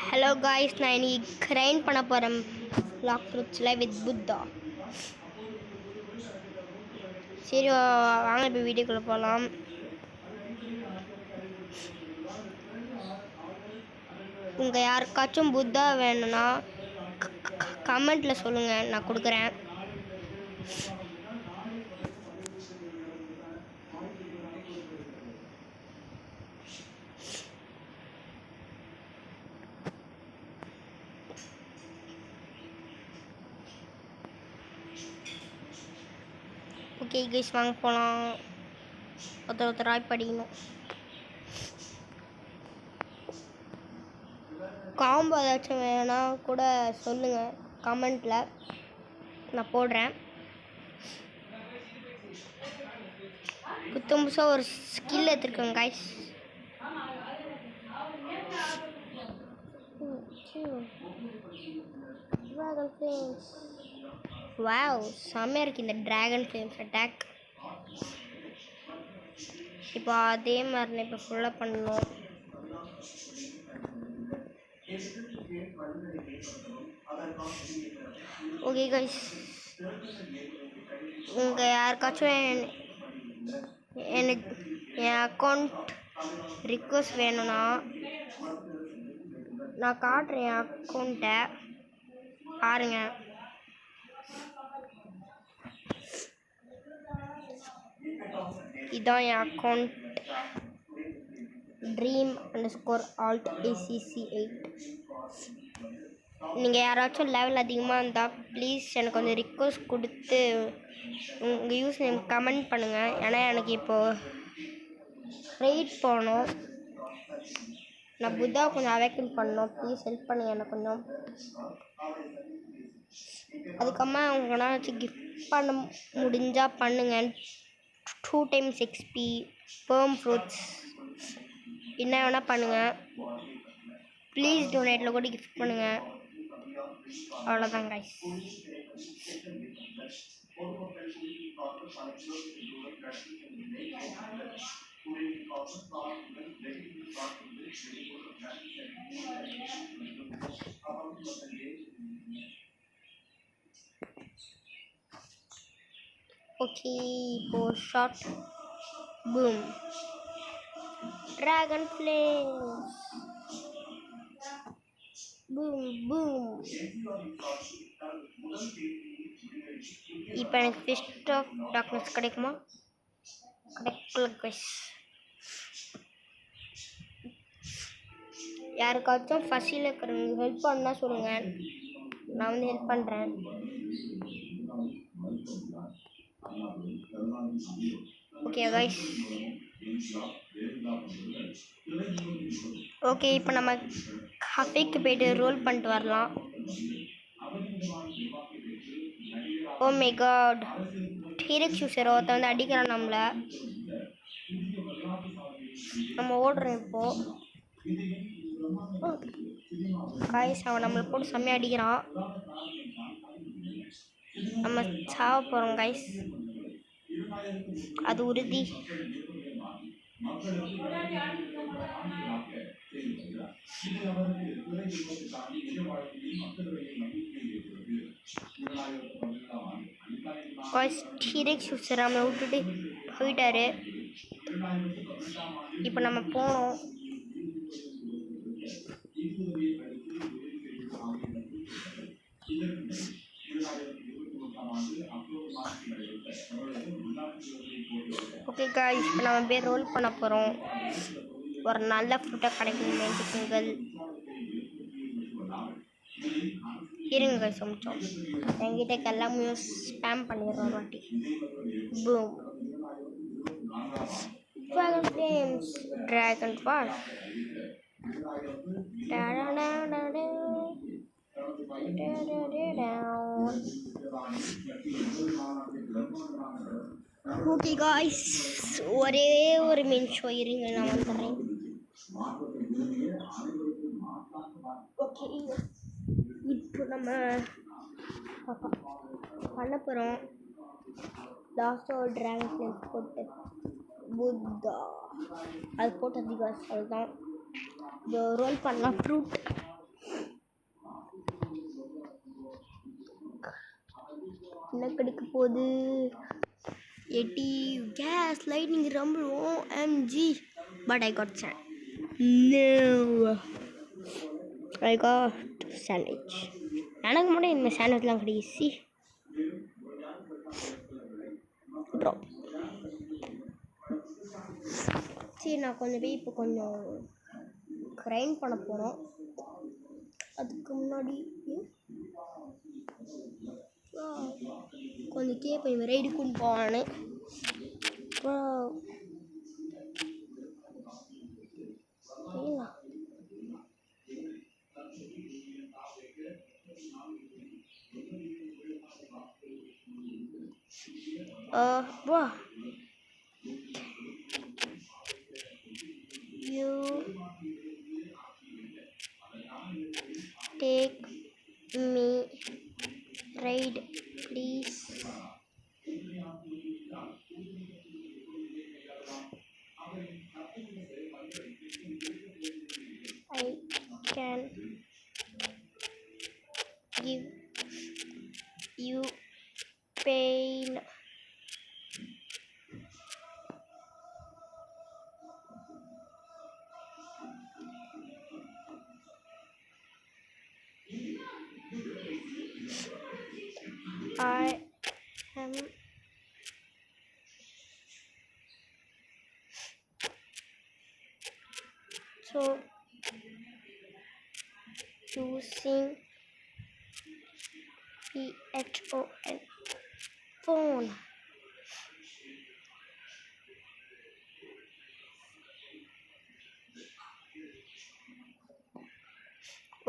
Hello guys, நான் இன்னைக்கு grind பண்ண போகிறேன் லாக் ட்ரூத்ஸில் வித் புத்தா. சரி வாங்க இப்போ வீடியோக்குள்ளே போகலாம். உங்கள் யாருக்காச்சும் புத்தா வேணும்னா கமெண்ட்டில் சொல்லுங்கள், நான் கொடுக்குறேன். ஓகே கைஸ், வாங்க போகலாம். ஒருத்தராய் படிக்கணும். காம்போ ஏதாச்சும் வேணா கூட சொல்லுங்கள் கமெண்ட்டில், நான் போடுறேன். புதுசாக ஒரு ஸ்கில் எடுத்துருக்கேன் கைஸ். ட்ராகன் ஃப்ளேம்ஸ், வாவ், செம்மையாக இருக்குது இந்த ட்ராகன் ஃப்ளேம்ஸ் அட்டாக். இப்போ அதே மாதிரி இப்போ ஃபுல்லாக பண்ணணும். ஓகே கைஸ், உங்கள் யாருக்காச்சும் எனக்கு என் அக்கௌண்ட் ரிக்வெஸ்ட் வேணும்னா நான் காட்டுறேன். என் அக்கௌண்ட்டை பாருங்கள். இதான் என் அக்கௌண்ட், dream_alt_acc8. நீங்கள் யாராச்சும் லெவல் அதிகமாக இருந்தால் ப்ளீஸ் எனக்கு கொஞ்சம் ரிக்வெஸ்ட் கொடுத்து உங்கள் யூஸ் நேம் கமெண்ட் பண்ணுங்கள். ஏன்னா எனக்கு இப்போது ரைட் போகணும். நான் புத்தா கொஞ்சம் அவேக்கன் பண்ணணும். ப்ளீஸ் ஹெல்ப் பண்ணுங்கள் எனக்கு கொஞ்சம். அதுக்கம்மா உங்கள்னா வச்சு கிஃப்ட் பண்ண முடிஞ்சால் பண்ணுங்கள். 2 times XP, perm fruits, என்ன வேணால் பண்ணுங்கள். ப்ளீஸ் டொனேட்டில் கூட கிஃப்ட் பண்ணுங்கள். அவ்வளோதான் கைஸ். ஓகே, இப்போ short boom dragon flames boom boom. இப்போ எனக்கு ஃபிஸ்ட் ஆஃப் டார்க்னஸ் கிடைக்குமா? கிடைக்கல கைஸ். யாருக்காச்சும் ஃபஸ்ட்டில் இருக்கிறவங்க ஹெல்ப் பண்ணால் சொல்லுங்கள், நான் வந்து ஹெல்ப் பண்ணுறேன். ஓகே கைஸ், ஓகே இப்போ நம்ம கஃபேக்கு போய்ட்டு ரோல் பண்ணிட்டு வரலாம். Oh my god, T-Rex user ஒருத்தன் வந்து அடிக்கிறான் நம்மளை. நம்ம ஓடுறோம் இப்போது. காய்ஸ், அவன் நம்மளை போட்டு செம்மையாக அடிக்கிறான். நம்ம சாவ போகிறோம் கைஸ், அது உறுதி. காய்ஸ், டீரெக்ஸ் யூஸர் நம்மளை விட்டுட்டு போயிட்டாரு. இப்போ நம்ம போனோம். ஓகே காய்ஸ், இப்போ நம்ம பேர் ரோல் பண்ண போகிறோம். ஒரு நல்ல ஃப்ரூட்டாக கிடைக்கும் வேண்டிக்குங்கள். இருங்க காய்ஸ், சமைச்சோம். என்கிட்ட எல்லாமே ஸ்பேம் பண்ணிடுறோம் ஒரு வாட்டி. பூம் ட்ராகன் ஃப்ளேம்ஸ், ட்ராகன் வார். ஓகே காய்ஸ், ஒரே ஒரு நிமிஷம் இருங்க, நான் வந்துடுறேன். ஓகே, இப்போ நம்ம பண்ண போகிறோம். லாஸ்ட்டாக ஒரு ட்ராகன் ஃப்ளேம்ஸ் போட்டு புத்தா அது போட்டு அதிகம். அதுதான் இதோ ரோல் பண்ணலாம் ஃப்ரூட். என்ன கிடைக்க போகுது? எட்டி கேஸ் lightning rumble OMG. But I got sand. No. I got sandwich. எனக்கு மட்டும் இந்த சாண்ட்விச்லாம் கிடையாது. C drop. சரி நான் கொஞ்சம் போய் இப்போ கொஞ்சம் கிரைண்ட் பண்ண போகிறோம். அதுக்கு முன்னாடி கொஞ்சம் கேட்பேன் ரைடுக்குன்னு போவான்னு. bro, you take me ride please. I can give you pain. I am so using phone phone.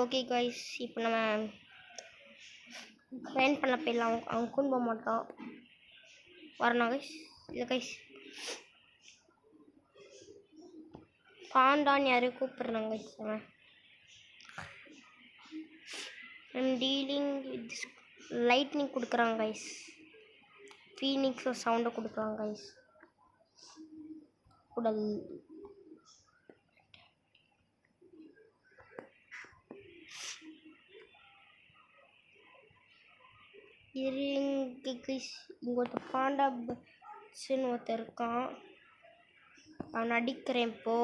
Okay guys, இப்போ நம்ம கிரைண்ட் பண்ண போயிடலாம். அவங்க கூண்டு போக மாட்டோம் வரணும் கைஸ். இல்லை கைஸ், பாண்டான்னு யாரையும் கூப்பிட்றாங்க கைஸ். அவன் டீலிங் வித் லைட்னிங் கொடுக்குறாங்க கைஸ். ஃபீனிக்ஸும் சவுண்டை கொடுக்குறாங்க கைஸ். உடல் இங்கே கைஸ், இங்கே ஒருத்தர் பாண்டா பஸ்ன்னு ஒருத்தர் இருக்கான். அவன் அடிக்கிறேன் இப்போ.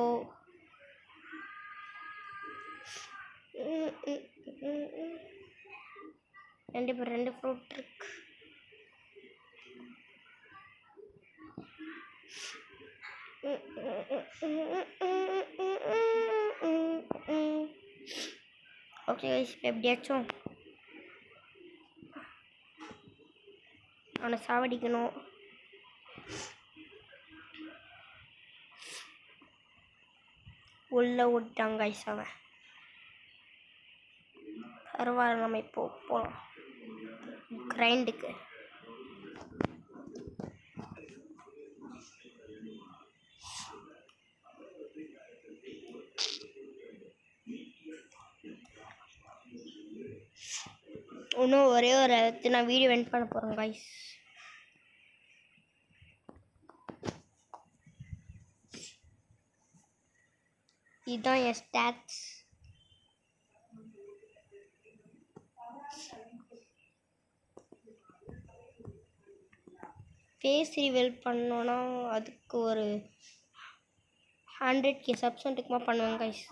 ரெண்டு ஃப்ரூட் இருக்கு. ஓகே கைஸ், எப்படியாச்சும் அவனை சாவடிக்கணும். உள்ள விட்டாங்க கைஸ் அவன். பரவாயில்ல, நம்ம இப்போ போகலாம் கிரைண்டுக்கு. இன்னும் ஒரே ஒரு நான் வீடியோ எண்ட் பண்ண போகிறேன் கைஸ். இதுதான் என் ஸ்டாட்ஸ். ஃபேஸ் ரிவீல் பண்ணோன்னா அதுக்கு ஒரு 100K சப்ஸ்கிரைபுமா பண்ணுவேன் கைஸ்.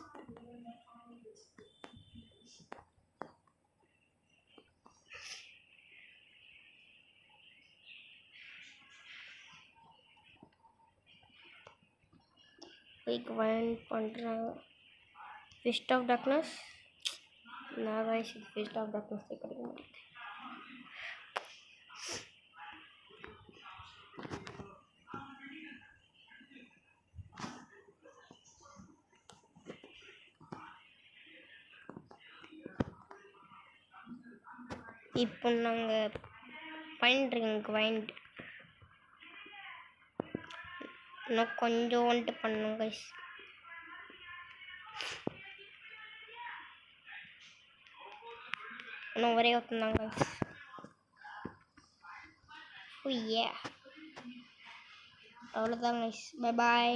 வைண்ட் பண்ணுறாங்க. Fist of darkness. நான் கைஸ் ஃபிஸ்ட் ஆஃப் டார்க்னஸ் கிடைக்க மாட்டேங்குது. இப்போ நாங்கள் பண்ணுறீங்க வைண்ட் இன்னும் கொஞ்சோன்ட்டு பண்ணோம் கைஸ். இன்னும் ஒரே ஒருத்தந்தாங்க கைஸ். ஓ ஏ, அவ்வளோதான் கைஸ். Bye bye.